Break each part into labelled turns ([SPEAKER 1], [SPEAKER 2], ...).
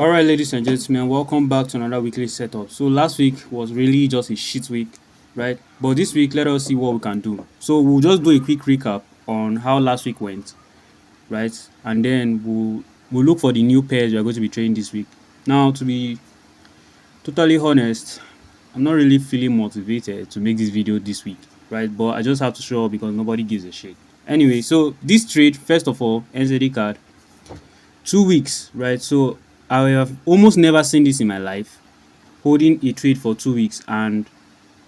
[SPEAKER 1] All right, ladies and gentlemen, welcome back to another weekly setup. So last week was really just a shit week, right? But this week, let us see what we can do. So we'll just do a quick recap on how last week went, right? And then we'll look for the new pairs we are going to be trading this week. Now, to be totally honest, I'm not really feeling motivated to make this video this week, right? But I just have to show up because nobody gives a shit. Anyway, so this trade, first of all, NZD card, 2 weeks, right? So I have almost never seen this in my life, holding a trade for 2 weeks, and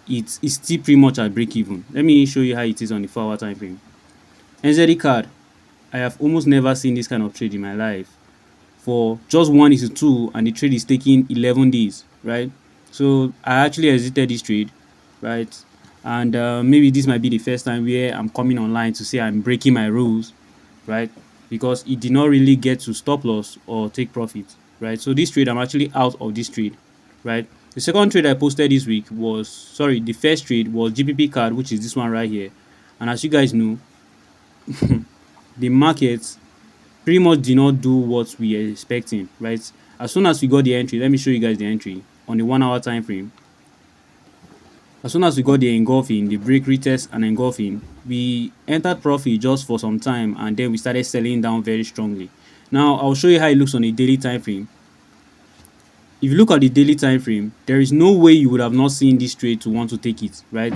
[SPEAKER 1] it's still pretty much at break even. Let me show you how it is on the 4 hour time frame. NZD card, I have almost never seen this kind of trade in my life for just 1:2, and the trade is taking 11 days, right? So I actually exited this trade, right? And maybe this might be the first time where I'm coming online to say I'm breaking my rules, right? Because it did not really get to stop loss or take profit, right? So this trade, I'm actually out of this trade, right? The second trade I posted this week was, sorry, the first trade was GPP card, which is this one right here. And as you guys know, the market pretty much did not do what we are expecting, right? As soon as we got the entry, let me show you guys the entry on the 1 hour time frame. As soon as we got the engulfing, the break retest and engulfing, we entered profit just for some time, and then we started selling down very strongly. Now I'll show you how it looks on a daily time frame. If you look at the daily time frame, there is no way you would have not seen this trade to want to take it, right?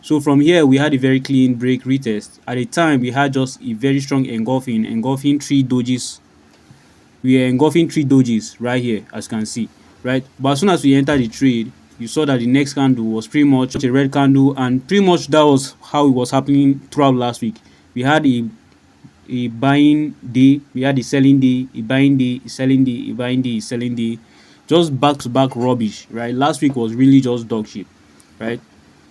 [SPEAKER 1] So from here, we had a very clean break retest. At the time, we had just a very strong engulfing three dojis. We are engulfing three dojis right here, as you can see, right? But as soon as we entered the trade, you saw that the next candle was pretty much a red candle, and pretty much that was how it was happening throughout last week. We had a buying day, we had a selling day, a buying day, a selling day, a buying day, a selling day, just back to back rubbish, right? Last week was really just dog shit, right?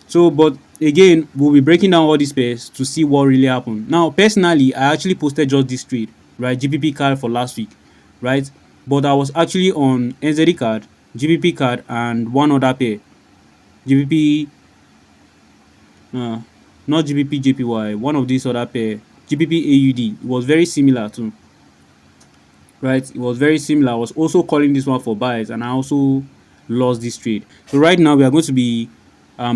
[SPEAKER 1] So, but again, we'll be breaking down all these pairs to see what really happened. Now, personally, I actually posted just this trade, right? GPP card for last week, right? But I was actually on NZD card, GBP card, and one other pair, GBP, not GBP JPY, one of these other pair, GBP AUD. It was very similar too, right? It was very similar. I was also calling this one for buys, and I also lost this trade. So right now we are going to be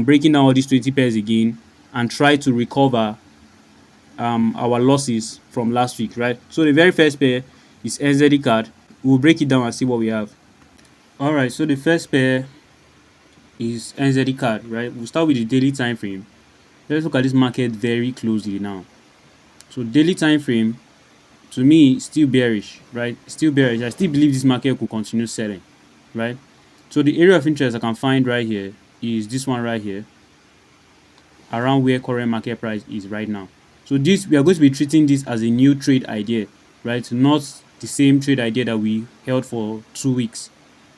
[SPEAKER 1] breaking down all these 20 pairs again and try to recover our losses from last week, right? So the very first pair is NZD card. We'll break it down and see what we have. All right, so the first pair is NZD card, right? We'll start with the daily time frame. Let's look at this market very closely now. So daily time frame, to me, still bearish, right? Still bearish. I still believe this market could continue selling, right? So the area of interest I can find right here is this one right here, around where current market price is right now. So this, we are going to be treating this as a new trade idea, right? Not the same trade idea that we held for 2 weeks,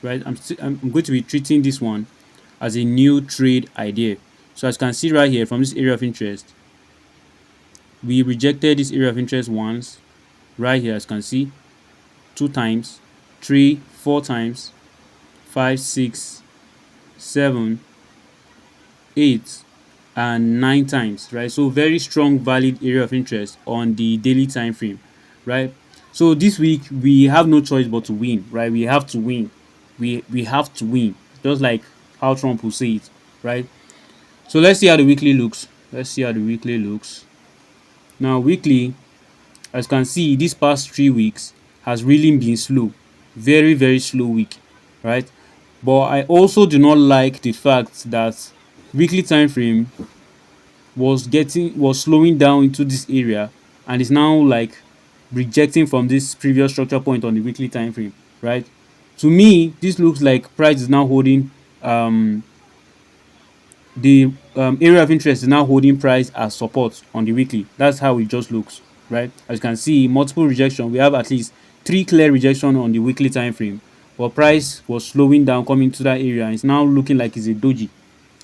[SPEAKER 1] right? I'm going to be treating this one as a new trade idea. So as you can see right here from this area of interest, we rejected this area of interest once, right here, as you can see, 2 times, 3, 4 times, 5, 6, 7, 8, and 9 times, right? So very strong valid area of interest on the daily time frame, right? So this week we have no choice but to win, right? We have to win. We have to win, just like how Trump will say it, right? So let's see how the weekly looks. Let's see how the weekly looks. Now weekly, as you can see, this past 3 weeks has really been slow, very, very slow week, right? But I also do not like the fact that weekly time frame was slowing down into this area and is now like rejecting from this previous structure point on the weekly time frame, right? To me, this looks like price is now holding the area of interest is now holding price as support on the weekly. That's how it just looks, right? As you can see, multiple rejection. We have at least 3 clear rejection on the weekly time frame, but price was slowing down coming to that area. It's now looking like it's a doji,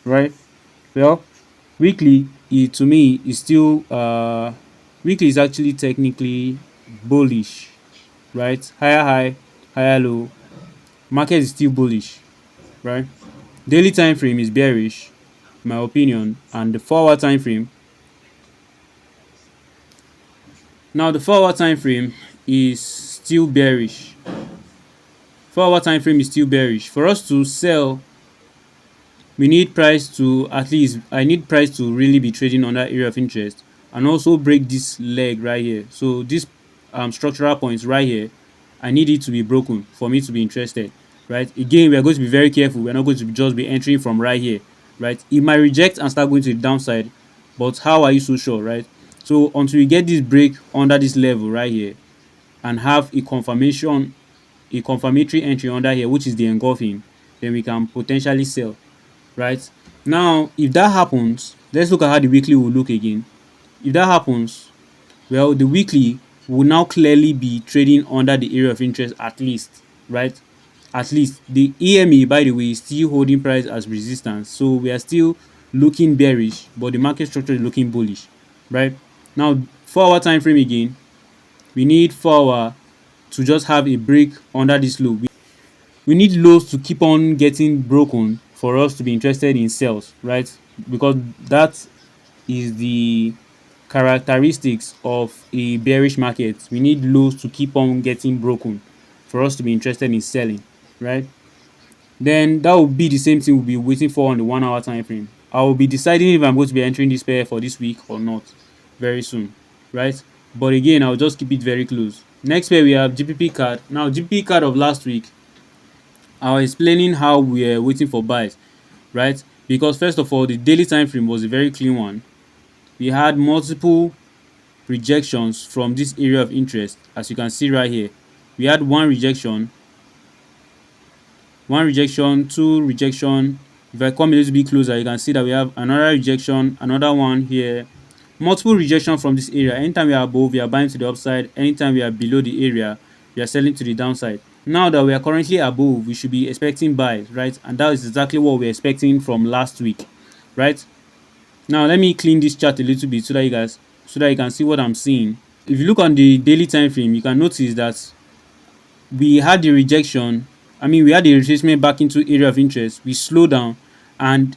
[SPEAKER 1] right? Well, weekly, to me, is still weekly is actually technically bullish, right? Higher high, higher low. Market is still bullish, right? Daily time frame is bearish, in my opinion, and the 4 hour time frame. Now the 4 hour time frame is still bearish, 4 hour time frame is still bearish. For us to sell, we need price to I need price to really be trading on that area of interest and also break this leg right here. So this structural points right here, I need it to be broken for me to be interested, right? Again, we are going to be very careful. We're not going to just be entering from right here, right? It might reject and start going to the downside, but how are you so sure, right? So until we get this break under this level right here and have a confirmatory entry under here, which is the engulfing, then we can potentially sell, right? Now, if that happens, let's look at how the weekly will look again. If that happens, well, the weekly will now clearly be trading under the area of interest at least, right? At least the EMA, by the way, is still holding price as resistance. So we are still looking bearish, but the market structure is looking bullish, right? Now, 4 hour time frame again, we need 4 hour to just have a break under this low. We need lows to keep on getting broken for us to be interested in sales, right? Because that is the characteristics of a bearish market. We need lows to keep on getting broken for us to be interested in selling, right? Then that will be the same thing we'll be waiting for on the 1 hour time frame. I will be deciding if I'm going to be entering this pair for this week or not very soon, right? But again, I'll just keep it very close. Next pair we have GPP card. Now, GPP card of last week, I was explaining how we are waiting for buys, right? Because first of all, the daily time frame was a very clean one. We had multiple rejections from this area of interest, as you can see right here. We had one rejection, two rejection. If I come a little bit closer, you can see that we have another rejection, another one here. Multiple rejection from this area. Anytime we are above, we are buying to the upside. Anytime we are below the area, we are selling to the downside. Now that we are currently above, we should be expecting buys, right? And that is exactly what we're expecting from last week, right? Now let me clean this chart a little bit so that you can see what I'm seeing. If you look on the daily time frame, you can notice that we had the rejection. We had the retracement back into area of interest. We slowed down, and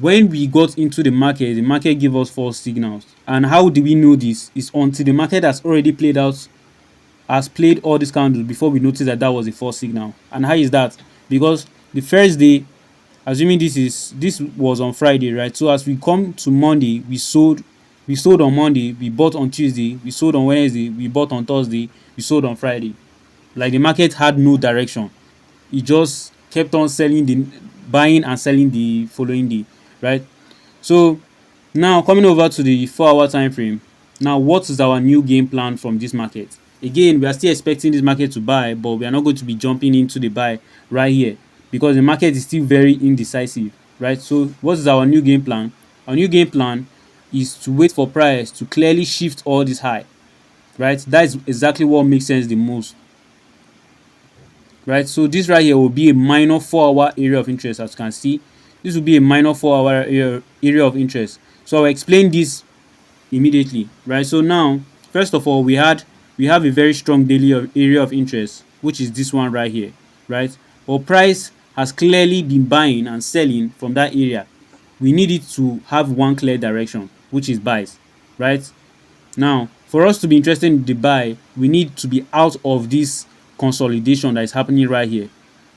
[SPEAKER 1] when we got into the market gave us false signals. And how do we know this? Is until the market has already played all these candles before we notice that that was a false signal. And how is that? Because the first day, assuming this was on Friday, right? So as we come to Monday, we sold on Monday, we bought on Tuesday, we sold on Wednesday, we bought on Thursday, we sold on Friday. Like, the market had no direction. It just kept on buying and selling the following day, right? So now coming over to the 4 hour time frame. Now, what is our new game plan from this market? Again, we are still expecting this market to buy, but we are not going to be jumping into the buy right here because the market is still very indecisive, right? So what is our new game plan? Our new game plan is to wait for price to clearly shift all this high, right? That is exactly what makes sense the most, right? So this right here will be a minor 4 hour area of interest. As you can see, this will be a minor 4 hour area of interest. So I'll explain this immediately, right? So now, first of all, we have a very strong daily area of interest, which is this one right here, right? But price has clearly been buying and selling from that area. We need it to have one clear direction, which is buys, right? Now, for us to be interested in the buy, we need to be out of this consolidation that is happening right here.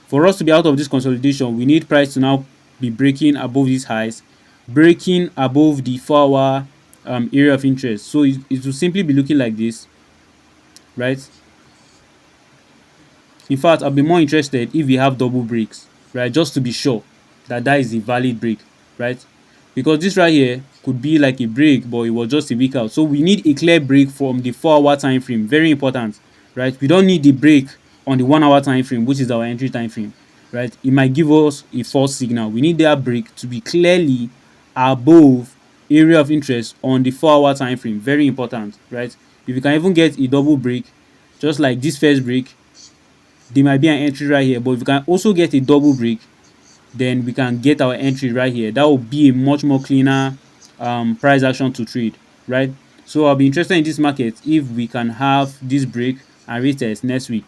[SPEAKER 1] For us to be out of this consolidation, we need price to now be breaking above these highs, breaking above the 4 hour area of interest. So it will simply be looking like this, right? In fact, I'll be more interested if we have double breaks, right? Just to be sure that that is a valid break, right? Because this right here could be like a break, but it was just a week out. So we need a clear break from the 4 hour time frame. Very important, right? We don't need the break on the 1 hour time frame, which is our entry time frame, right? It might give us a false signal. We need that break to be clearly above area of interest on the 4 hour time frame. Very important, right? If you can even get a double break, just like this first break, there might be an entry right here. But if we can also get a double break, then we can get our entry right here. That will be a much more cleaner price action to trade, right? So I'll be interested in this market if we can have this break and retest next week.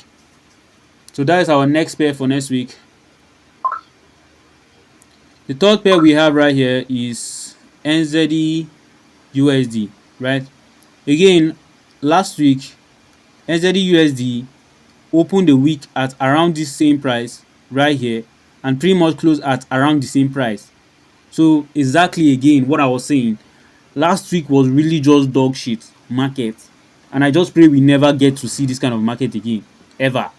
[SPEAKER 1] So that is our next pair for next week. The third pair we have right here is NZD USD, right? Again, last week NZD USD opened the week at around this same price right here and pretty much closed at around the same price. So exactly again what I was saying, last week was really just dog shit market, and I just pray we never get to see this kind of market again ever,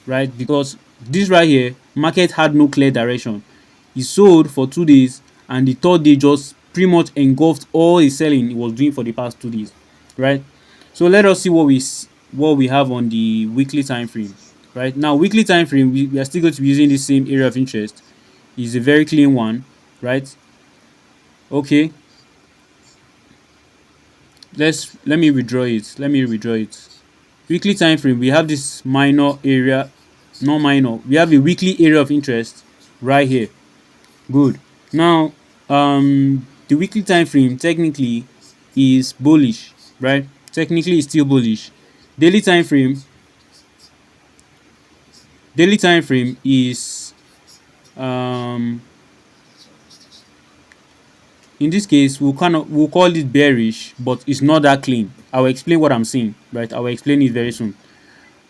[SPEAKER 1] right? Because this right here, market had no clear direction. He sold for 2 days, and the third day just pretty much engulfed all the selling he was doing for the past 2 days, right? So let us see what we have on the weekly time frame. Right now, weekly time frame, we are still going to be using the same area of interest. It's a very clean one, right? Okay, let me withdraw it. Let me withdraw it. Weekly time frame, we have this minor area, not minor. We have a weekly area of interest right here. Good. Now, the weekly time frame technically is bullish, right? Technically, it's still bullish. Daily time frame, daily time frame is in this case we'll call it bearish, but it's not that clean. I'll explain what I'm saying, right? I will explain it very soon.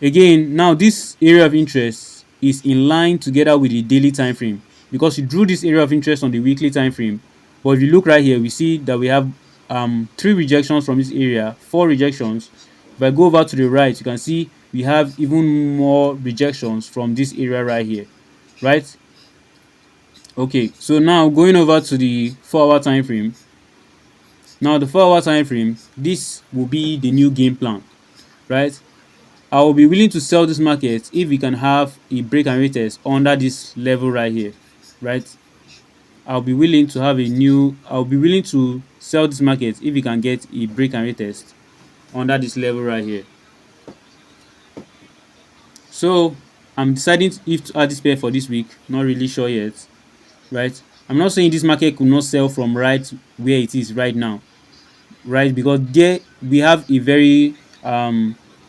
[SPEAKER 1] Again, now this area of interest is in line together with the daily time frame, because you drew this area of interest on the weekly time frame. But if you look right here, we see that we have 3 rejections from this area, 4 rejections. If I go over to the right, you can see we have even more rejections from this area right here, right? Okay, so now going over to the 4-hour time frame. Now the 4-hour time frame, this will be the new game plan, right? I will be willing to sell this market if we can have a break and retest under this level right here, right? I'll be willing to sell this market if we can get a break and retest under this level right here. So I'm deciding if to add this pair for this week. Not really sure yet, right? I'm not saying this market could not sell from right where it is right now, right? Because there we have a very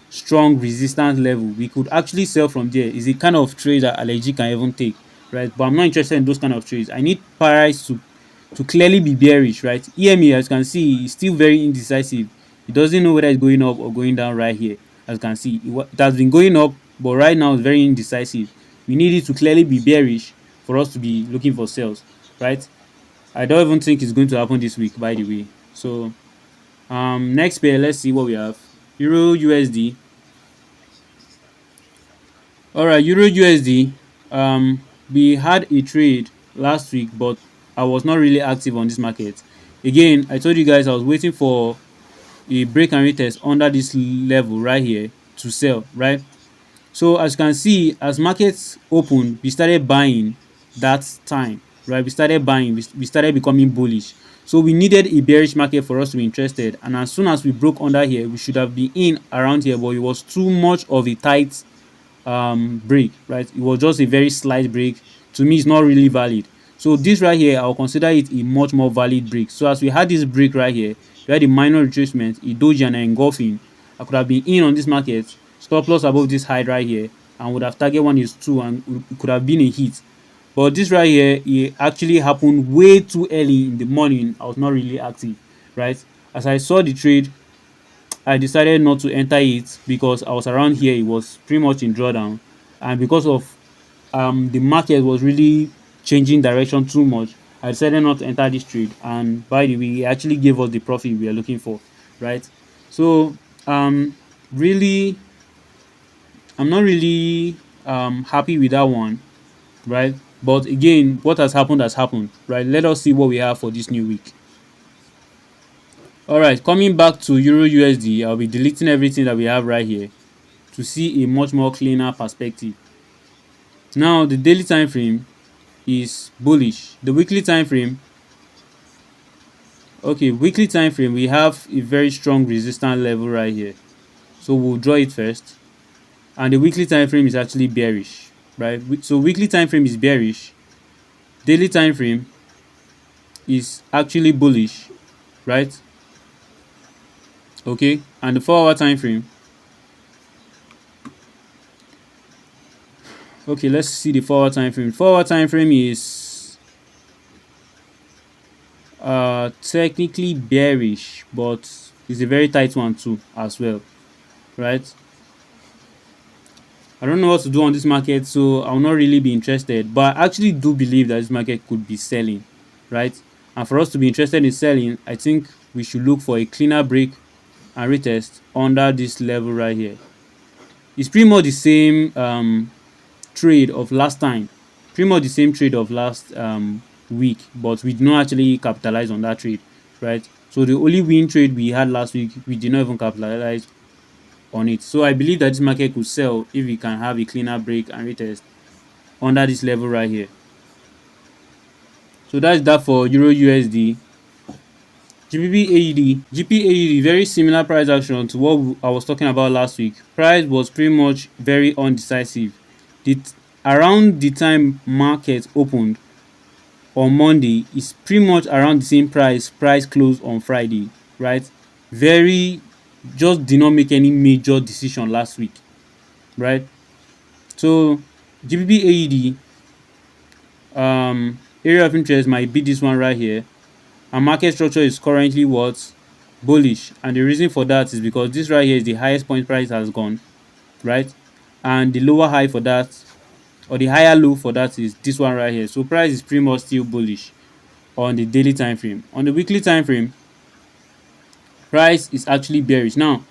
[SPEAKER 1] strong resistance level. We could actually sell from there. It's a kind of trade that ALEG can even take, right? But I'm not interested in those kind of trades. I need price to clearly be bearish, right? EMA, as you can see, is still very indecisive. It doesn't know whether it's going up or going down right here. As you can see, it has been going up, but right now it's very indecisive. We need it to clearly be bearish for us to be looking for sales, right? I don't even think it's going to happen this week, by the way. So next pair, let's see what we have. Euro USD. All right, Euro USD. We had a trade last week, but I was not really active on this market. Again, I told you guys I was waiting for a break and retest under this level right here to sell, right? So as you can see, as markets opened, we started buying that time, right? We started buying, we started becoming bullish. So we needed a bearish market for us to be interested. And as soon as we broke under here, we should have been in around here, but it was too much of a tight break, right? It was just a very slight break. To me, it's not really valid. So this right here, I'll consider it a much more valid break. So as we had this break right here, we had a minor retracement, a doji and an engulfing. I could have been in on this market, stop loss above this high right here, and would have target 1 is 2, and it could have been a hit. But this right here, it actually happened way too early in the morning. I was not really active, right? As I saw the trade, I decided not to enter it because I was around here. It was pretty much in drawdown, and because of the market was really changing direction too much, I decided not to enter this trade. And by the way, it actually gave us the profit we are looking for, right? So really, I'm not really happy with that one, right? But again, what has happened, right? Let us see what we have for this new week. All right, coming back to Euro USD, I'll be deleting everything that we have right here to see a much more cleaner perspective. Now, the daily time frame is bullish. The weekly time frame, okay, weekly time frame, we have a very strong resistance level right here. So we'll draw it first. And the weekly time frame is actually bearish, right? So weekly time frame is bearish. Daily time frame is actually bullish, right? Okay, and the 4-hour time frame. Okay, let's see the 4-hour time frame. 4-hour time frame is technically bearish, but it's a very tight one too as well, right? I don't know what to do on this market, so I'll not really be interested. But I actually do believe that this market could be selling, right? And for us to be interested in selling, I think we should look for a cleaner break and retest under this level right here. It's pretty much the same trade of last time, pretty much the same trade of last week, but we did not actually capitalize on that trade, right? So the only win trade we had last week, we did not even capitalize on it. So I believe that this market could sell if we can have a cleaner break and retest under this level right here. So that's that for Euro USD. GBP AUD. GP AUD, very similar price action to what I was talking about last week. Price was pretty much very undecisive. Around the time market opened on Monday is pretty much around the same price close on Friday, right? Very, just did not make any major decision last week, right? So GBP AUD area of interest might be this one right here, and market structure is currently what? Bullish. And the reason for that is because this right here is the highest point price has gone, right? And the lower high for that, or the higher low for that, is this one right here. So price is pretty much still bullish on the daily time frame. On the weekly time frame, price is actually bearish. Now,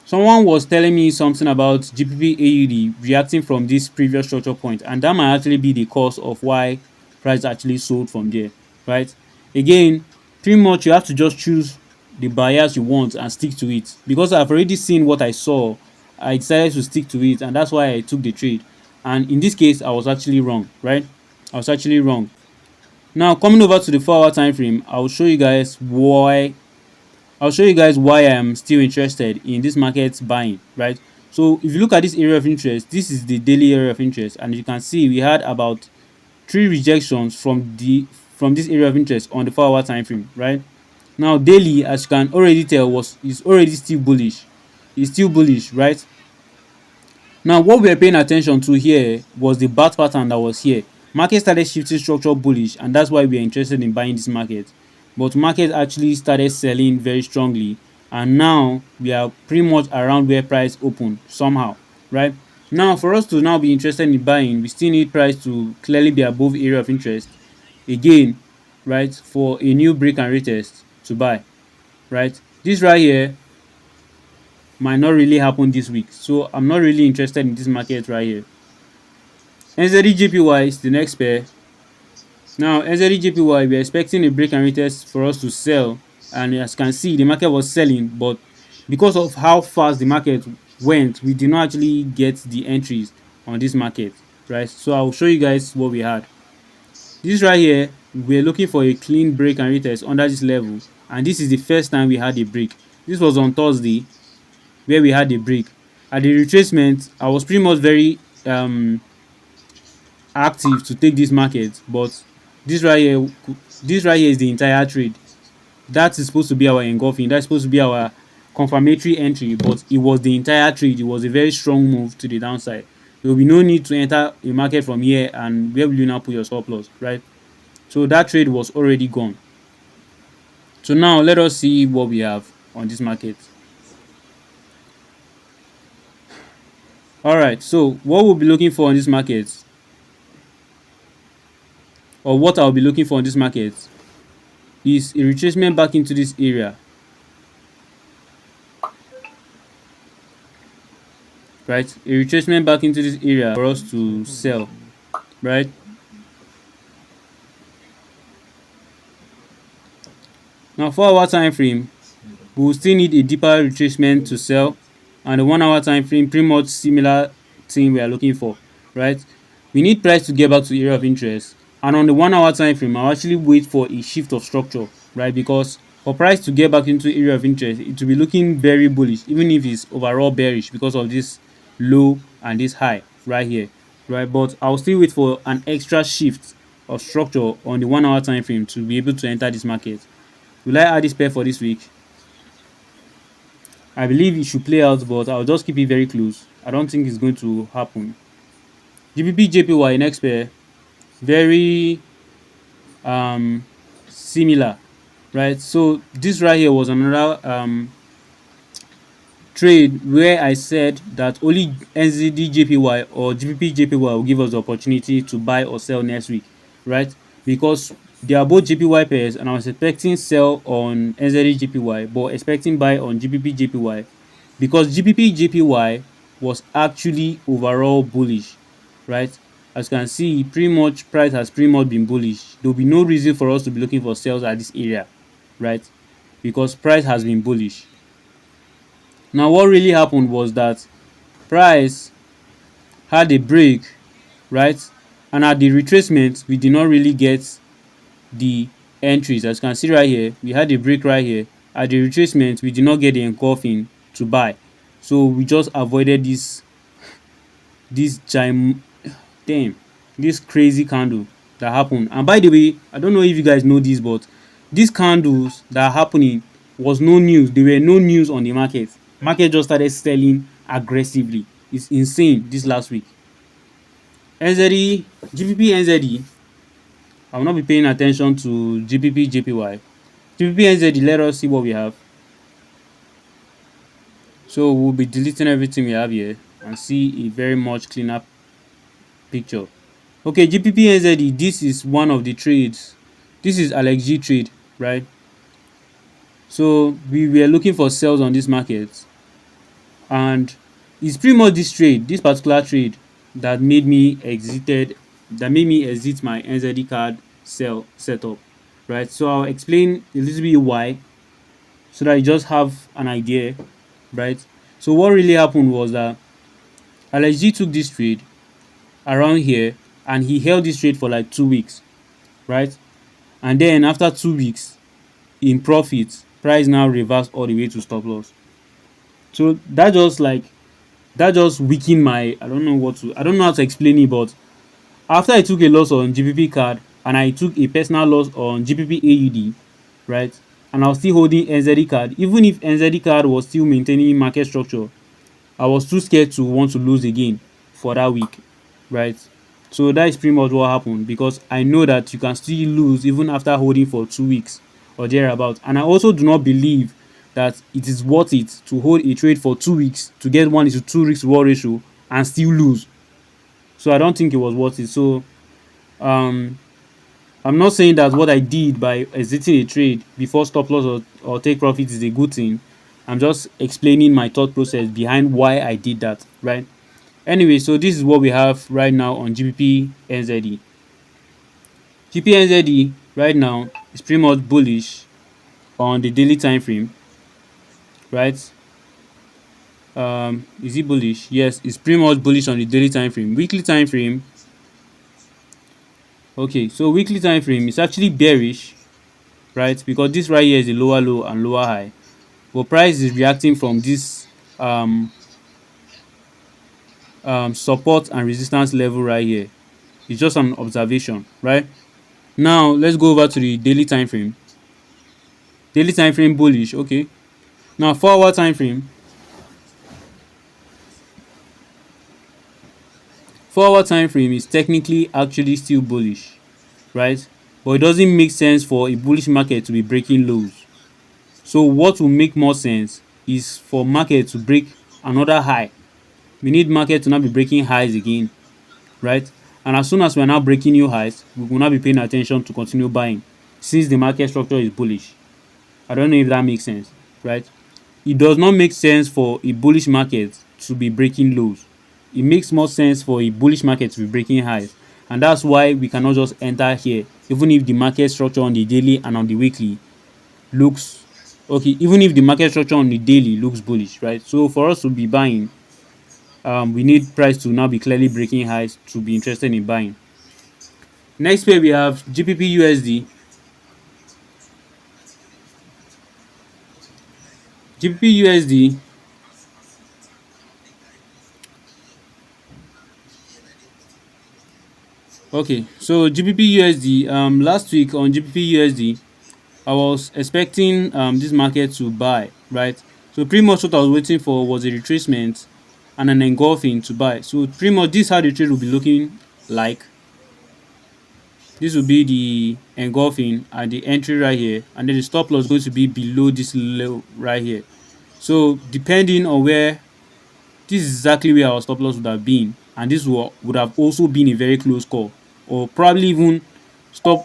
[SPEAKER 1] someone was telling me something about GBP AUD reacting from this previous structure point, and that might actually be the cause of why price actually sold from there, right? Again, pretty much you have to just choose the buyers you want and stick to it. Because I've already seen what I saw, I decided to stick to it, and that's why I took the trade. And in this case, I was actually wrong, right? I was actually wrong. Now, coming over to the 4-hour time frame, I'll show you guys why I am still interested in this market buying, right? So if you look at this area of interest, this is the daily area of interest, and you can see we had about 3 rejections from this area of interest on the 4-hour time frame, right? Now daily, as you can already tell, is already still bullish. It's still bullish, right? Now, what we are paying attention to here was the bat pattern that was here. Market started shifting structure bullish, and that's why we are interested in buying this market. But market actually started selling very strongly, and now we are pretty much around where price opened somehow, right? Now, for us to now be interested in buying, we still need price to clearly be above area of interest again, right? For a new break and retest to buy, right? This right here might not really happen this week. So I'm not really interested in this market right here. NZD is the next pair. Now NZD we're expecting a break and retest for us to sell. And as you can see, the market was selling, but because of how fast the market went, we did not actually get the entries on this market, right? So I'll show you guys what we had. This right here, we're looking for a clean break and retest under this level, and this is the first time we had a break. This was on Thursday, where we had a break. At the retracement, I was pretty much very active to take this market, but this right here, this right here is the entire trade. That is supposed to be our engulfing. That's supposed to be our confirmatory entry, but it was the entire trade. It was a very strong move to the downside. There will be no need to enter a market from here, and where will you now put your stop loss, right? So that trade was already gone. So now let us see what we have on this market. All right, so what we'll be looking for on this market, or what I'll be looking for on this market, is a retracement back into this area, right? A retracement back into this area for us to sell, right? Now, 4-hour time frame, we will still need a deeper retracement to sell, and the 1-hour time frame, pretty much similar thing we are looking for, right? We need price to get back to area of interest, and on the 1-hour time frame, I'll actually wait for a shift of structure, right? Because for price to get back into area of interest, it will be looking very bullish, even if it's overall bearish because of this low and this high right here, right? But I'll still wait for an extra shift of structure on the 1-hour time frame to be able to enter this market. Will I add this pair for this week? I believe it should play out, but I'll just keep it very close. I don't think it's going to happen. GBP JPY next pair, very similar, right? So this right here was another trade where I said that only NZD JPY or GBP JPY will give us the opportunity to buy or sell next week, right? Because they are both JPY pairs, and I was expecting sell on NZD JPY, but expecting buy on GBP JPY, because GBP JPY was actually overall bullish, right? As you can see, pretty much price has pretty much been bullish. There will be no reason for us to be looking for sales at this area, right? Because price has been bullish. Now, what really happened was that price had a break, right? And at the retracement, we did not really get the entries. As you can see right here, we had a break right here. At the retracement, we did not get the engulfing to buy. So we just avoided this damn, this crazy candle that happened. And by the way, I don't know if you guys know this, but these candles that are happening was no news. There were no news on the market. Market just started selling aggressively. It's insane this last week. NZD, GBP NZD, I will not be paying attention to GBP JPY. GBP NZD, let us see what we have. So we'll be deleting everything we have here and see a very much cleaner picture. Okay, GBP NZD, this is one of the trades. This is ALEXG trade, right? So we were looking for sales on this market, and it's pretty much this particular trade that made me exit my NZD card sell setup, right? So I'll explain a little bit why, so that you just have an idea, right? So what really happened was that LSG took this trade around here, and he held this trade for like 2 weeks, right? And then after 2 weeks in profit, price now reversed all the way to stop loss. So that just weakened my, I don't know how to explain it, but after I took a loss on GBP card and I took a personal loss on GBP AUD, right? And I was still holding NZD card, even if NZD card was still maintaining market structure, I was too scared to want to lose again for that week, right? So that is pretty much what happened, because I know that you can still lose even after holding for 2 weeks or thereabout. And I also do not believe that it is worth it to hold a trade for 2 weeks to get 1:2 risk reward ratio and still lose. So I don't think it was worth it. So um I'm not saying that what I did by exiting a trade before stop loss or take profit is a good thing. I'm just explaining my thought process behind why I did that, right? Anyway, so this is what we have right now on GBP NZD. GBP NZD right now is pretty much bullish on the daily time frame, right? Is it bullish? Yes, it's pretty much bullish on the daily time frame. Weekly time frame, okay, so weekly time frame is actually bearish, right? Because this right here is a lower low and lower high, but price is reacting from this support and resistance level right here. It's just an observation, right? Now let's go over to the daily time frame. Daily time frame bullish, okay. Now 4 hour time frame. 4 hour time frame is technically actually still bullish, right? But it doesn't make sense for a bullish market to be breaking lows. So what will make more sense is for market to break another high. We need market to not be breaking highs again, right? And as soon as we're now breaking new highs, we will not be paying attention to continue buying, since the market structure is bullish. I don't know if that makes sense, right? It does not make sense for a bullish market to be breaking lows. It makes more sense for a bullish market to be breaking highs. And that's why we cannot just enter here, even if the market structure on the daily and on the weekly looks okay, even if the market structure on the daily looks bullish, right? So for us to be buying, we need price to now be clearly breaking highs to be interested in buying. Next pair we have GPBUSD. GPBUSD. Okay, so GBPUSD, last week on GBPUSD, I was expecting this market to buy, right? So pretty much what I was waiting for was a retracement and an engulfing to buy. So pretty much this is how the trade will be looking like. This will be the engulfing at the entry right here, and then the stop loss is going to be below this low right here. So depending on where, this is exactly where our stop loss would have been, and this would have also been a very close call, or probably even stop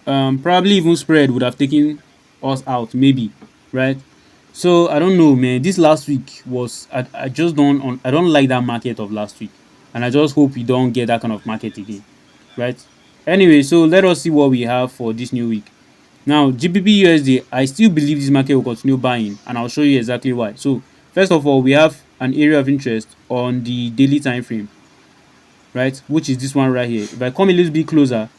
[SPEAKER 1] probably even spread would have taken us out, maybe, right? So I don't know, man. This last week was, I just I don't like that market of last week, and I just hope we don't get that kind of market again, right? Anyway, so let us see what we have for this new week. Now, GPBUSD, I still believe this market will continue buying, and I'll show you exactly why. So first of all, we have an area of interest on the daily time frame, right? Which is this one right here. If I come a little bit closer,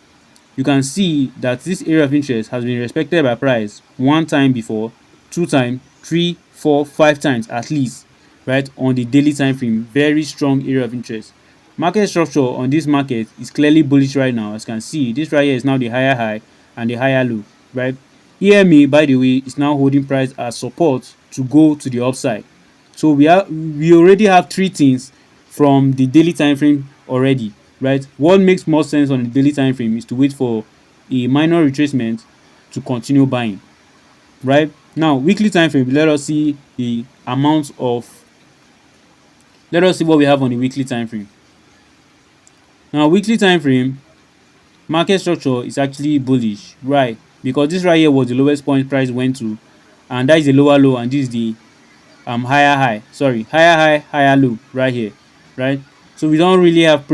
[SPEAKER 1] you can see that this area of interest has been respected by price one time before, two times, three, four, five times at least, right? On the daily time frame, very strong area of interest. Market structure on this market is clearly bullish right now. As you can see, this right here is now the higher high and the higher low, right? EMA, by the way, is now holding price as support to go to the upside. So we already have three things from the daily time frame already, right? What makes more sense on the daily time frame is to wait for a minor retracement to continue buying, right? Now, weekly time frame, let us see what we have on the weekly time frame. Now, weekly time frame, market structure is actually bullish, right? Because this right here was the lowest point price went to, and that is the lower low, and this is the higher high, higher high, higher low right here, right? So we don't really have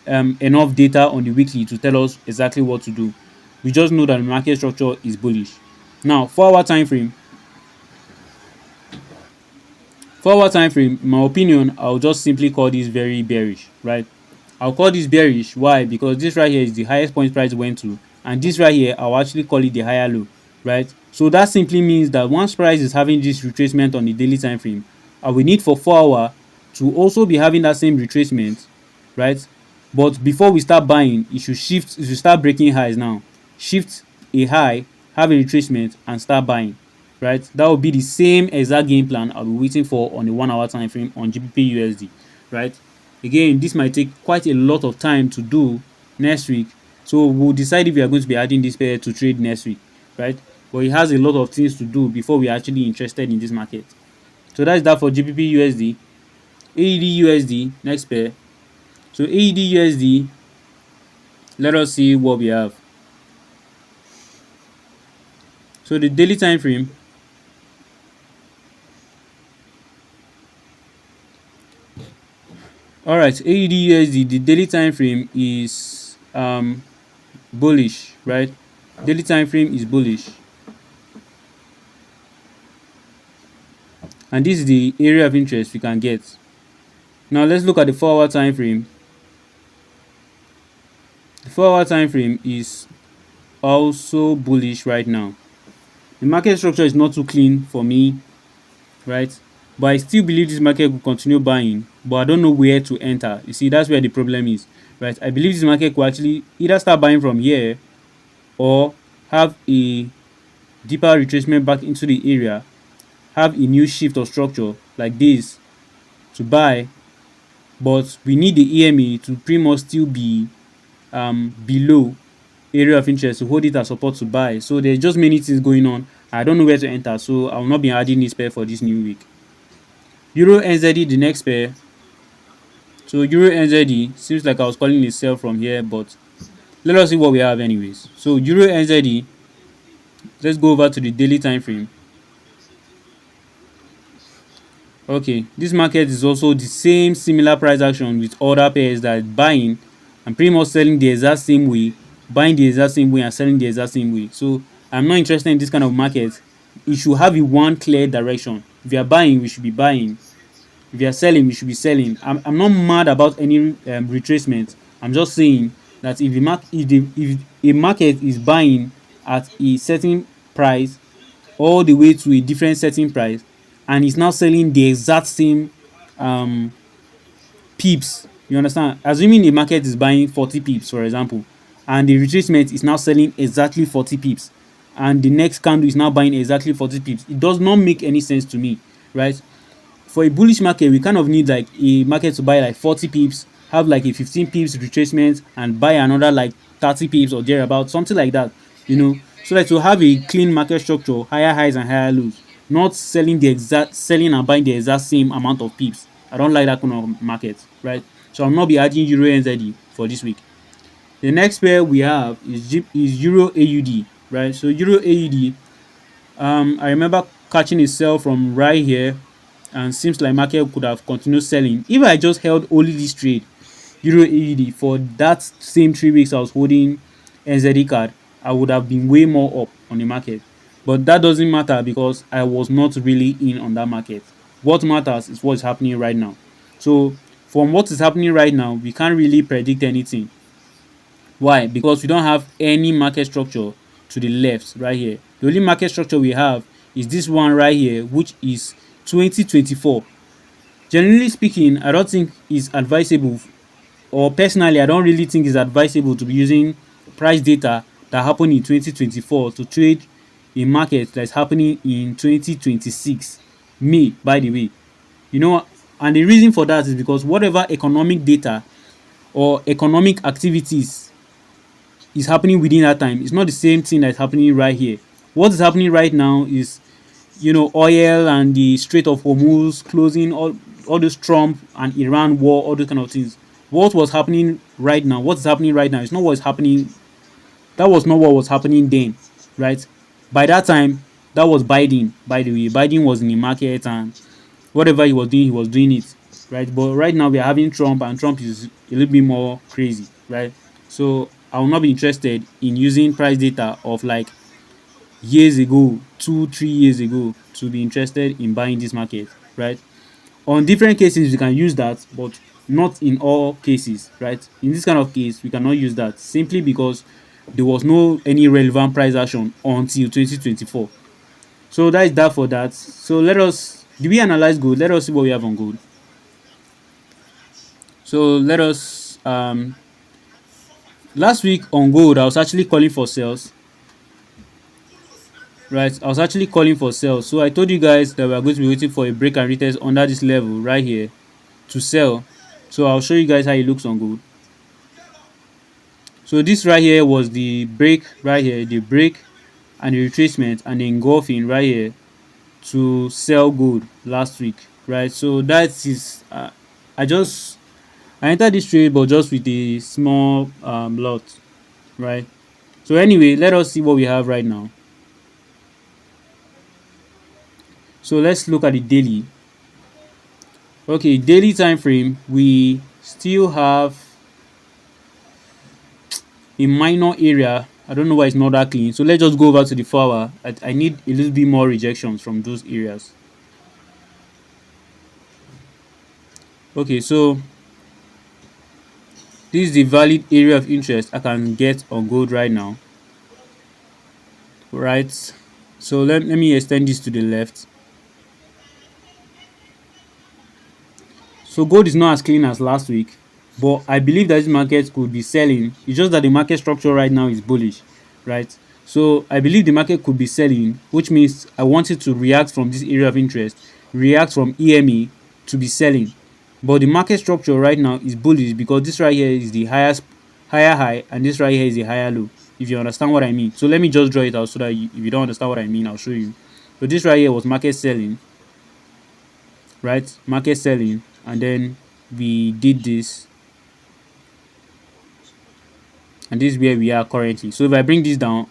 [SPEAKER 1] enough data on the weekly to tell us exactly what to do. We just know that the market structure is bullish. Now, 4 hour time frame, 4 hour time frame, in my opinion, I'll just simply call this very bearish, right? I'll call this bearish. Why? Because this right here is the highest point price went to, and this right here, I'll actually call it the higher low, right? So that simply means that once price is having this retracement on the daily time frame, I will need for 4 hour to also be having that same retracement, right? But before we start buying, it should start breaking highs now. Shift a high, have a retracement, and start buying, right? That will be the same exact game plan I'll be waiting for on the 1 hour time frame on GBPUSD, right? Again, this might take quite a lot of time to do next week, so we'll decide if we are going to be adding this pair to trade next week, right? But it has a lot of things to do before we are actually interested in this market. So that's that for GBPUSD. AUD next pair. So AUD, let us see what we have. So the daily time frame, all right, AUD, the daily time frame is bullish, right? Daily time frame is bullish, and this is the area of interest we can get. Now let's look at the 4 hour time frame. The 4 hour time frame is also bullish right now. The market structure is not too clean for me, right? But I still believe this market will continue buying, but I don't know where to enter. You see, that's where the problem is, right? I believe this market will actually either start buying from here or have a deeper retracement back into the area, have a new shift of structure like this to buy, but we need the EMA to pretty much still be below area of interest to hold it as support to buy. So there's just many things going on. I don't know where to enter, so I will not be adding this pair for this new week. Euro NZD, the next pair. So Euro NZD seems like I was calling a sell from here, but let us see what we have anyways. So Euro NZD, let's go over to the daily time frame. Okay, this market is also the same similar price action with other pairs that are buying and pretty much selling the exact same way, buying the exact same way and selling the exact same way. So I'm not interested in this kind of market. It should have a one clear direction. If you are buying, we should be buying. If you are selling, we should be selling. I'm not mad about any retracement. I'm just saying that if a market is buying at a certain price all the way to a different setting price and is now selling the exact same um pips, you understand, assuming the market is buying 40 pips for example, and the retracement is now selling exactly 40 pips, and the next candle is now buying exactly 40 pips, it does not make any sense to me, right? For a bullish market, we kind of need like a market to buy like 40 pips, have like a 15 pips retracement, and buy another like 30 pips or thereabout, something like that, so that to have a clean market structure, higher highs and higher lows. not selling and buying the exact same amount of pips. I don't like that kind of market, right? So I'll not be adding Euro NZD for this week. The next pair we have is Euro AUD, right? So Euro AUD, I remember catching a sell from right here, and seems like market could have continued selling if I just held only this trade, Euro AUD, for that same 3 weeks I was holding NZD card. I would have been way more up on the market. But that doesn't matter because I was not really in on that market. What matters is what is happening right now. So from what is happening right now, we can't really predict anything. Why? Because we don't have any market structure to the left right here. The only market structure we have is this one right here, which is 2024. Generally speaking, I don't think it's advisable, or personally, I don't really think it's advisable to be using price data that happened in 2024 to trade a market that's happening in 2026 May, by the way. You know, and the reason for that is because whatever economic data or economic activities is happening within that time, it's not the same thing that's happening right here. What is happening right now is, oil and the Strait of Hormuz closing, all those Trump and Iran war, all those kind of things. What was happening right now? What's happening right now? It's not what's happening. That was not what was happening then, right? By that time, that was Biden. By the way, Biden was in the market, and whatever he was doing it, right? But right now we are having Trump, and Trump is a little bit more crazy, right? So I will not be interested in using price data of like years ago, 2 3 years ago, to be interested in buying this market, right? On different cases we can use that, but not in all cases, right? In this kind of case we cannot use that simply because there was no any relevant price action until 2024. So that is that for that. So did we analyze gold? Let us see what we have on gold. So let us last week on gold I was actually calling for sales, right? I was actually calling for sales. So I told you guys that we are going to be waiting for a break and retest under this level right here to sell. So I'll show you guys how it looks on gold. So this right here was the break right here, the break and the retracement and the engulfing right here to sell gold last week, right? So that is I entered this trade, but just with a small lot, right? So anyway, let us see what we have right now. So let's look at the daily. Okay, daily time frame, we still have a minor area. I don't know why it's not that clean. So let's just go over to the 4 hour. I need a little bit more rejections from those areas. Okay, so this is the valid area of interest I can get on gold right now, right? So let me extend this to the left. So gold is not as clean as last week, but I believe that this market could be selling. It's just that the market structure right now is bullish, right? So I believe the market could be selling, which means I want it to react from this area of interest, react from EME to be selling. But the market structure right now is bullish because this right here is the higher high, and this right here is the higher low, if you understand what I mean. So let me just draw it out so that if you don't understand what I mean, I'll show you. So this right here was market selling, right? Market selling, and then we did this, and this is where we are currently. So if I bring this down,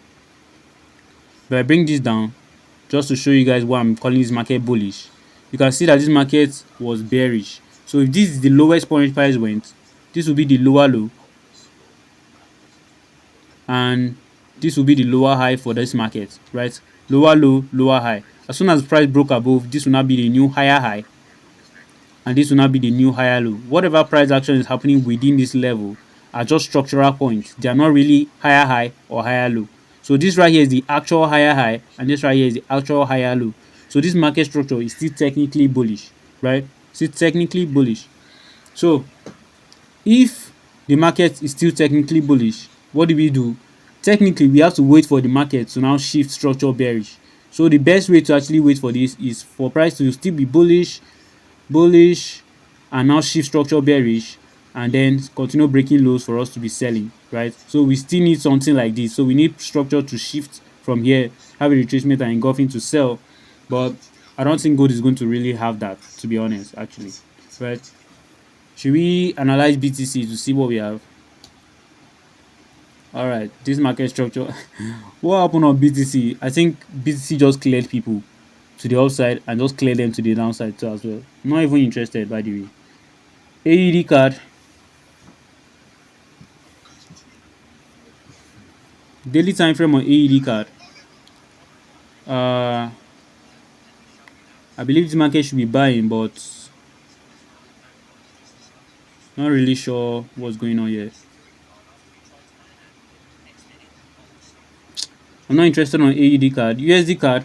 [SPEAKER 1] just to show you guys why I'm calling this market bullish, you can see that this market was bearish. So if this is the lowest point price went, this will be the lower low, and this will be the lower high for this market, right? Lower low, lower high. As soon as price broke above, this will now be the new higher high, and this will now be the new higher low. Whatever price action is happening within this level are just structural points. They are not really higher high or higher low. So this right here is the actual higher high, and this right here is the actual higher low. So this market structure is still technically bullish, right? Still technically bullish. So if the market is still technically bullish, what do we do? Technically, we have to wait for the market to now shift structure bearish. So the best way to actually wait for this is for price to still be bullish, and now shift structure bearish, and then continue breaking lows for us to be selling, right? So we still need something like this. So we need structure to shift from here, have a retracement and engulfing to sell. But I don't think gold is going to really have that, to be honest, actually. Right? Should we analyze BTC to see what we have? All right, this market structure. What happened on BTC? I think BTC just cleared people to the upside and just cleared them to the downside too as well. I'm not even interested, by the way. AUD card, daily time frame on AUD card. I believe this market should be buying, but not really sure what's going on here. I'm not interested on AUD card. USD card.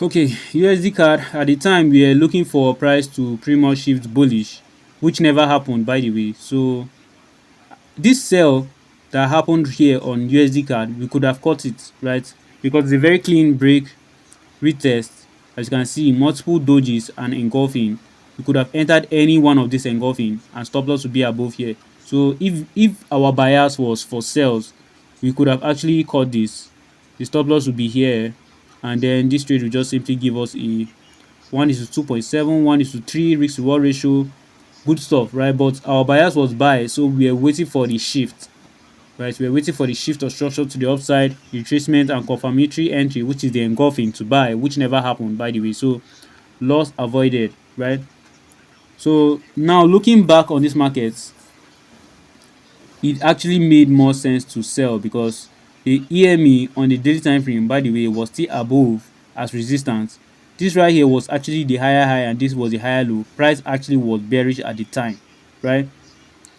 [SPEAKER 1] Okay, USD card. At the time, we were looking for a price to pretty much shift bullish, which never happened, by the way. So this sell that happened here on USD card, we could have caught it, right? Because it's a very clean break, retest. As you can see, multiple dojis and engulfing. We could have entered any one of these engulfing and stop loss would be above here. So if our bias was for sales, we could have actually caught this. The stop loss would be here, and then this trade will just simply give us a 1:2.7, 1:3 risk reward ratio. Good stuff, right? But our bias was buy, so we are waiting for the shift, right? We are waiting for the shift of structure to the upside, retracement and confirmatory entry, which is the engulfing to buy, which never happened, by the way. So loss avoided, right? So now looking back on this market, it actually made more sense to sell because the EME on the daily time frame, by the way, was still above as resistance. This right here was actually the higher high and this was the higher low. Price actually was bearish at the time, right?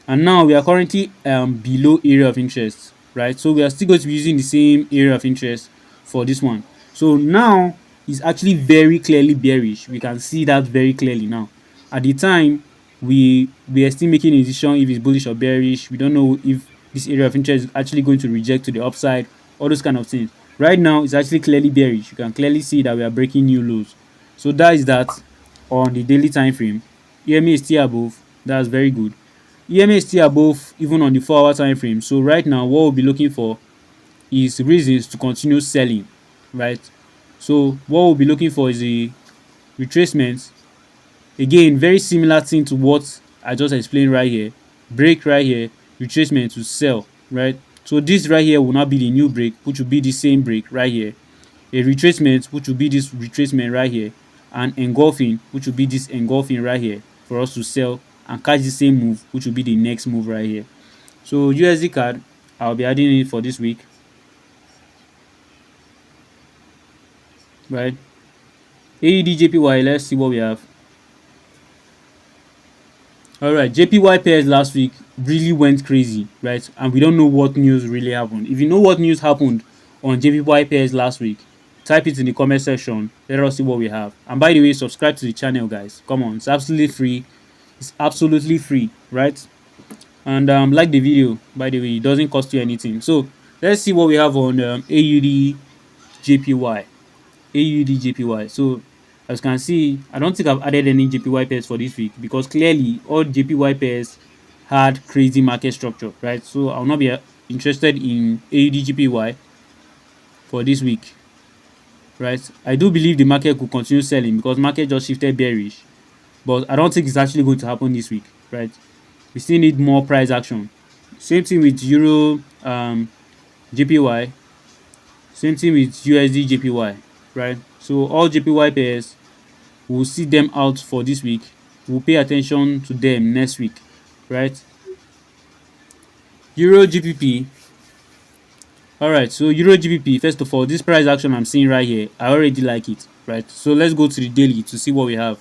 [SPEAKER 1] And now we are currently below area of interest, right? So we are still going to be using the same area of interest for this one. So now it's actually very clearly bearish. We can see that very clearly now. At the time, we are still making a decision if it's bullish or bearish. We don't know if this area of interest is actually going to reject to the upside, all those kind of things. Right now, it's actually clearly bearish. You can clearly see that we are breaking new lows. So that is that on the daily time frame. EMA is still above. That's very good. EMA is still above even on the 4-hour time frame. So right now, what we'll be looking for is reasons to continue selling, right? So what we'll be looking for is a retracement. Again, very similar thing to what I just explained right here. Break right here, retracement to sell, right? So this right here will not be the new break, which will be the same break right here. A retracement, which will be this retracement right here, and engulfing, which will be this engulfing right here for us to sell and catch the same move, which will be the next move right here. So USD card, I'll be adding it for this week, right? AUD JPY, let's see what we have. All right, JPY pairs last week really went crazy, right? And we don't know what news really happened. If you know what news happened on JPY pairs last week, type it in the comment section. Let us see what we have. And by the way, subscribe to the channel, guys. Come on, it's absolutely free. It's absolutely free, right? And like the video, by the way, it doesn't cost you anything. So let's see what we have on AUD JPY. AUD JPY. So as you can see, I don't think I've added any JPY pairs for this week because clearly all JPY pairs had crazy market structure, right? So I'll not be interested in AUD JPY for this week, right? I do believe the market could continue selling because market just shifted bearish, but I don't think it's actually going to happen this week, right? We still need more price action. Same thing with Euro JPY. Same thing with USD JPY, right? So all JPY pairs, we'll see them out for this week. We'll pay attention to them next week, right? Euro GBP. All right, so Euro GBP, first of all, this price action I'm seeing right here, I already like it, right? So let's go to the daily to see what we have.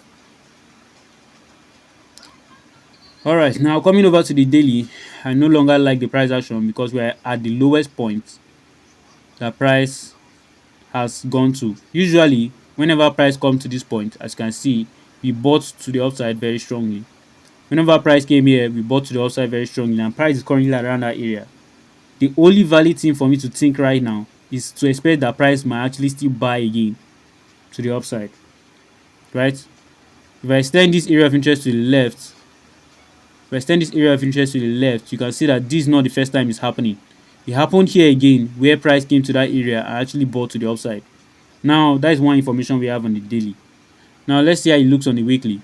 [SPEAKER 1] All right, now coming over to the daily, I no longer like the price action because we're at the lowest point that price has gone to. Usually, whenever price comes to this point, as you can see, we bought to the upside very strongly. Whenever price came here, we bought to the upside very strongly, and price is currently around that area. The only valid thing for me to think right now is to expect that price might actually still buy again to the upside, right? If I extend this area of interest to the left, you can see that this is not the first time it's happening. It happened here again where price came to that area and actually bought to the upside. Now that is one information we have on the daily. Now let's see how it looks on the weekly.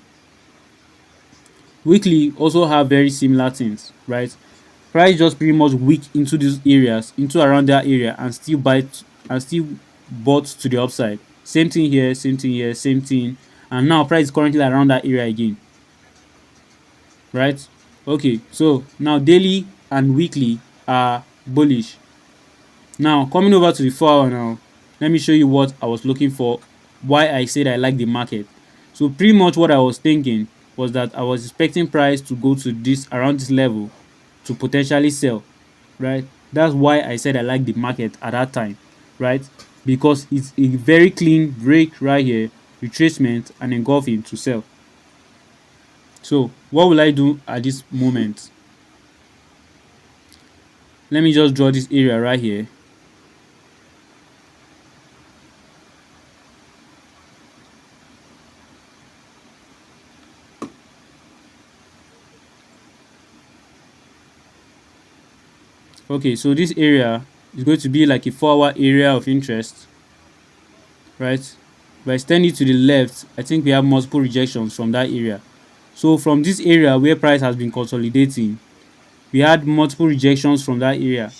[SPEAKER 1] Weekly also have very similar things, right? Price just pretty much weak into these areas, into around that area, and still bought to the upside. Same thing here, same thing here, same thing. And now price is currently around that area again, right? Okay, so now daily and weekly are bullish. Now coming over to the 4 hour now, let me show you what I was looking for, why I said I like the market. So pretty much what I was thinking was that I was expecting price to go to this around this level to potentially sell, right? That's why I said I like the market at that time, right? Because it's a very clean break right here, retracement and engulfing to sell. So what will I do at this moment? Let me just draw this area right here. Okay, so this area is going to be like a 4 hour area of interest, right? If I extend it to the left, I think we have multiple rejections from that area. So from this area where price has been consolidating, we had multiple rejections from that area.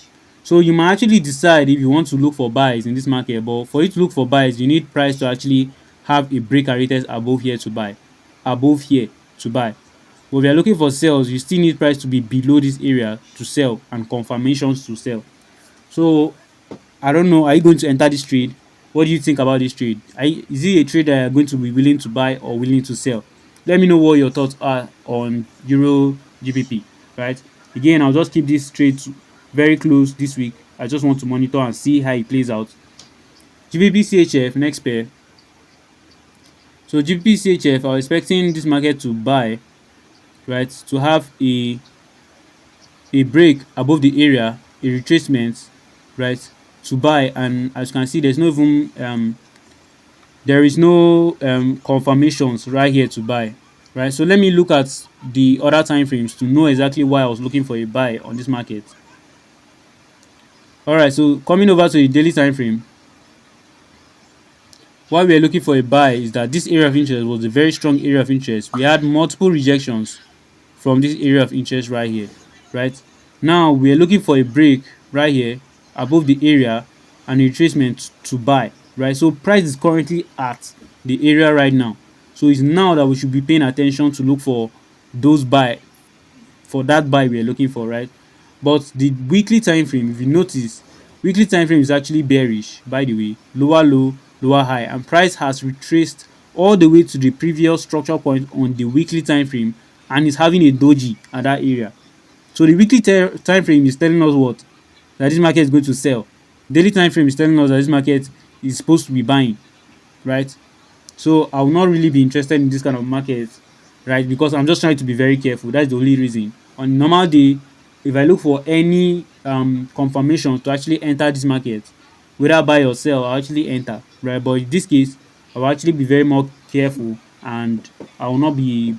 [SPEAKER 1] So you might actually decide if you want to look for buys in this market, but for you to look for buys, you need price to actually have a break and retest above here to buy, above here to buy. But if you are looking for sales, you still need price to be below this area to sell and confirmations to sell. So I don't know, are you going to enter this trade? What do you think about this trade? Is it a trade that you're going to be willing to buy or willing to sell? Let me know what your thoughts are on Euro GBP, right? Again, I'll just keep this trade very close this week. I just want to monitor and see how it plays out. GBP CHF next pair. So GBP CHF, I was expecting this market to buy, right? To have a break above the area, a retracement, right? To buy, and as you can see, there is no confirmations right here to buy, right? So let me look at the other time frames to know exactly why I was looking for a buy on this market. All right, so coming over to the daily time frame, why we are looking for a buy is that this area of interest was a very strong area of interest. We had multiple rejections from this area of interest right here, right? Now we are looking for a break right here above the area and a retracement to buy, right? So price is currently at the area right now. So it's now that we should be paying attention to look for those buy, for that buy we are looking for, right? But the weekly time frame, if you notice, weekly time frame is actually bearish, by the way. Lower low, lower high, and price has retraced all the way to the previous structure point on the weekly time frame and is having a doji at that area. So the weekly time frame is telling us what? That this market is going to sell. Daily time frame is telling us that this market is supposed to be buying, right? So I will not really be interested in this kind of market, right? Because I'm just trying to be very careful. That's the only reason. On normal day, if I look for any confirmation to actually enter this market, whether buy or sell, I'll actually enter, right? But in this case, I'll actually be very more careful and I will not be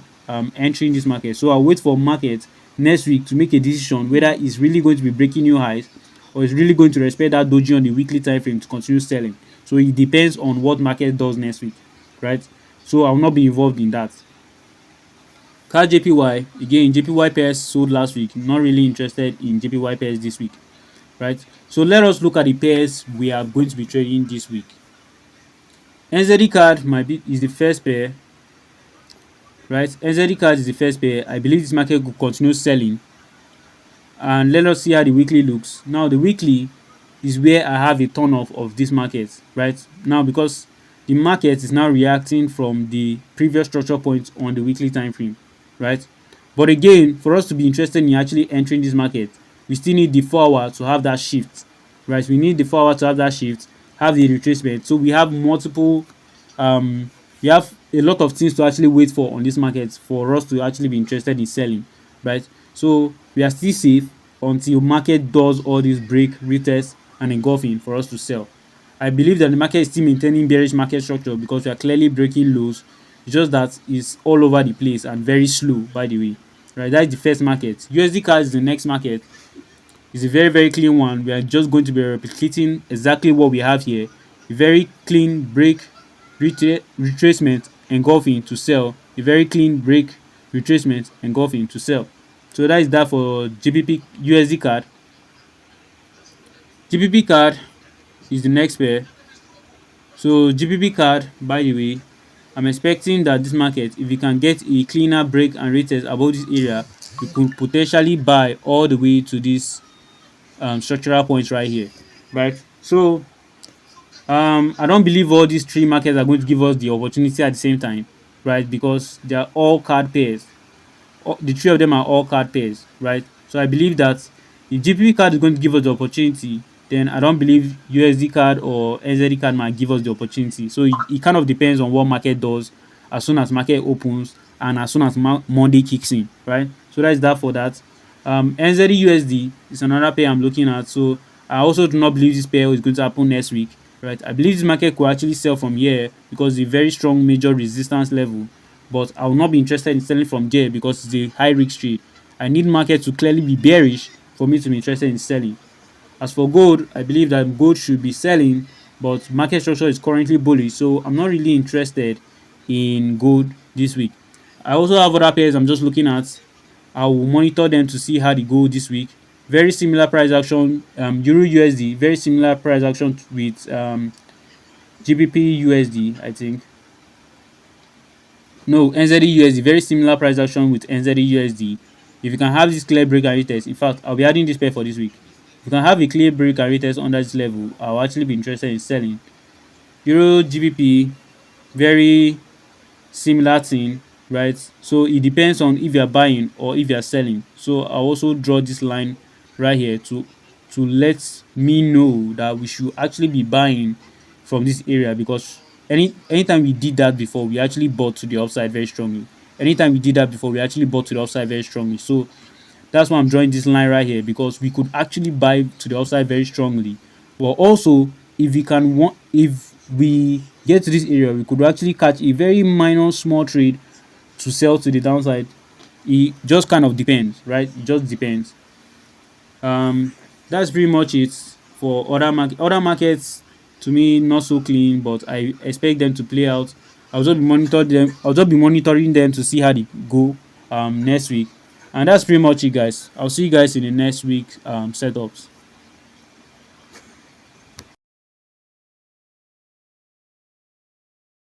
[SPEAKER 1] entering this market. So I'll wait for market next week to make a decision whether it's really going to be breaking new highs or it's really going to respect that doji on the weekly time frame to continue selling. So it depends on what market does next week, right? So I will not be involved in that. Car JPY, again, JPY pairs sold last week. Not really interested in JPY pairs this week, right? So let us look at the pairs we are going to be trading this week. NZD card is the first pair, right? NZD card is the first pair. I believe this market will continue selling. And let us see how the weekly looks. Now the weekly is where I have a turn off of this market, right? Now because the market is now reacting from the previous structure point on the weekly time frame, right? But again, for us to be interested in actually entering this market, we still need the 4 hour to have that shift, right? We need the 4 hour to have that shift, have the retracement. So we have multiple we have a lot of things to actually wait for on this market for us to actually be interested in selling, right? So we are still safe until market does all these break, retest, and engulfing for us to sell. I believe that the market is still maintaining bearish market structure because we are clearly breaking lows. It's just that it's all over the place and very slow, by the way. Right, that's the first market. USD card is the next market. It's a very, very clean one. We are just going to be replicating exactly what we have here a very clean break, retracement, engulfing to sell, a very clean break, retracement, engulfing to sell. So that is that for GBP USD card. GBP card is the next pair. So GBP card, by the way, I'm expecting that this market, if we can get a cleaner break and retest above this area, we could potentially buy all the way to this structural point right here, right? So I don't believe all these three markets are going to give us the opportunity at the same time, right? Because they are all card pairs. The three of them are all card pairs, right? So I believe that if GPP card is going to give us the opportunity, then I don't believe USD card or NZD card might give us the opportunity. So it kind of depends on what market does as soon as market opens and as soon as Monday kicks in, right? So that's that for that. NZD USD is another pair I'm looking at. So I also do not believe this pair is going to happen next week, right? I believe this market could actually sell from here because it's a very strong major resistance level, but I will not be interested in selling from there because it's a high risk trade. I need market to clearly be bearish for me to be interested in selling. As for gold, I believe that gold should be selling, but market structure is currently bullish, so I'm not really interested in gold this week. I also have other pairs I'm just looking at. I will monitor them to see how they go this week. Very similar price action, Euro USD, very similar price action with GBP USD, I think. No, NZD USD, very similar price action with NZD USD. If you can have this clear break and retest, in fact, I'll be adding this pair for this week. If you can have a clear break and retest under this level, I'll actually be interested in selling. Euro GBP, very similar thing, right? So it depends on if you're buying or if you're selling. So I'll also draw this line right here to let me know that we should actually be buying from this area, because anytime we did that before, we actually bought to the upside very strongly. Anytime we did that before, we actually bought to the upside very strongly. So that's why I'm drawing this line right here, because we could actually buy to the upside very strongly. But also, if we get to this area, we could actually catch a very minor small trade to sell to the downside. It just kind of depends, right? It just depends. That's pretty much it for other markets. To me, not so clean, but I expect them to play out. I'll just be monitoring them to see how they go next week. And that's pretty much it, guys. I'll see you guys in the next week setups.